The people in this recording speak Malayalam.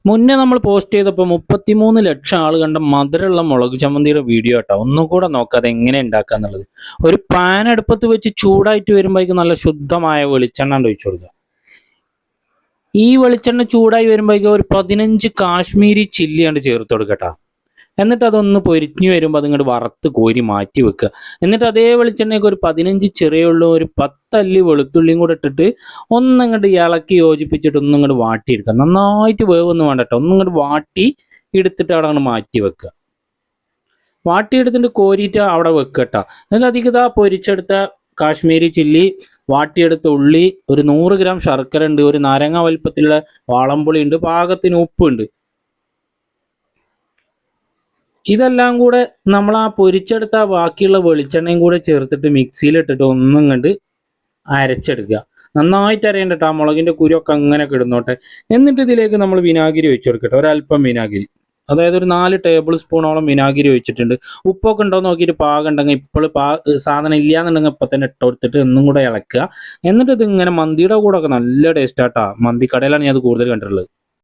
മുന്നേ നമ്മൾ പോസ്റ്റ് ചെയ്തപ്പോൾ 33 ലക്ഷം ആൾ കണ്ട മധുരമുള്ള മുളക് ചമ്മന്തിയുടെ വീഡിയോ കേട്ടോ. ഒന്നും കൂടെ നോക്കാം അത് എങ്ങനെ ഉണ്ടാക്കുക എന്നുള്ളത്. ഒരു പാൻ അടുപ്പത്ത് വെച്ച് ചൂടായിട്ട് വരുമ്പോഴേക്കും നല്ല ശുദ്ധമായ വെളിച്ചെണ്ണ ഒഴിച്ചു കൊടുക്കുക. ഈ വെളിച്ചെണ്ണ ചൂടായി വരുമ്പോഴേക്കും ഒരു 15 കാശ്മീരി ചില്ലിയാണ്ട് ചേർത്ത് കൊടുക്കട്ടോ. എന്നിട്ട് അതൊന്ന് പൊരിഞ്ഞു വരുമ്പോൾ അതിങ്ങോട്ട് വറുത്ത് കോരി മാറ്റി വെക്കുക. എന്നിട്ട് അതേ വെളിച്ചെണ്ണയ്ക്ക് ഒരു 15 ചെറിയുള്ളും ഒരു 10 അല്ലി വെളുത്തുള്ളിയും കൂടെ ഇട്ടിട്ട് ഒന്നങ്ങോട്ട് ഇളക്കി യോജിപ്പിച്ചിട്ട് ഒന്നിങ്ങോട്ട് വാട്ടിയെടുക്കുക. നന്നായിട്ട് വേവൊന്നും വേണ്ട കേട്ടോ. ഒന്നിങ്ങോട്ട് വാട്ടി എടുത്തിട്ട് അവിടെ അങ്ങോട്ട് മാറ്റി വെക്കുക. വാട്ടിയെടുത്തിട്ട് കോരിയിട്ട് അവിടെ വെക്കുക കേട്ടോ. എന്നിട്ട് അധികം ഇതാ പൊരിച്ചെടുത്ത കാശ്മീരി ചില്ലി, വാട്ടിയെടുത്ത ഉള്ളി, ഒരു 100 ഗ്രാം ശർക്കര ഉണ്ട്, ഒരു നാരങ്ങ വലുപ്പത്തിലുള്ള വാളംപുളി ഉണ്ട്, പാകത്തിന് ഉപ്പുണ്ട്. ഇതെല്ലാം കൂടെ നമ്മൾ ആ പൊരിച്ചെടുത്ത ബാക്കിയുള്ള വെളിച്ചെണ്ണയും കൂടെ ചേർത്തിട്ട് മിക്സിയിലിട്ടിട്ട് ഒന്നും കണ്ട് അരച്ചെടുക്കുക. നന്നായിട്ട് അരയണ്ട കേട്ടോ. ആ മുളകിൻ്റെ കുരുവൊക്കെ അങ്ങനെ കിടന്നോട്ടെ. എന്നിട്ട് ഇതിലേക്ക് നമ്മൾ വിനാഗിരി ഒഴിച്ചു കൊടുക്കട്ടെ. ഒരല്പം വിനാഗിരി, അതായത് ഒരു 4 ടേബിൾ സ്പൂണോളം വിനാഗിരി ഒഴിച്ചിട്ടുണ്ട്. ഉപ്പൊക്കെ ഉണ്ടോ നോക്കിയിട്ട് പാകം ഉണ്ടെങ്കിൽ ഇപ്പോൾ സാധനം ഇല്ലയെന്നുണ്ടെങ്കിൽ ഇപ്പം തന്നെ ഇട്ട് കൊടുത്തിട്ട് ഒന്നും കൂടെ ഇളക്കുക. എന്നിട്ട് ഇത് ഇങ്ങനെ മന്തിയുടെ കൂടെ ഒക്കെ നല്ല ടേസ്റ്റ് ആട്ടാ. മന്തി കടയിലാണ് ഞാൻ അത് കൂടുതൽ കണ്ടിട്ടുള്ളത്.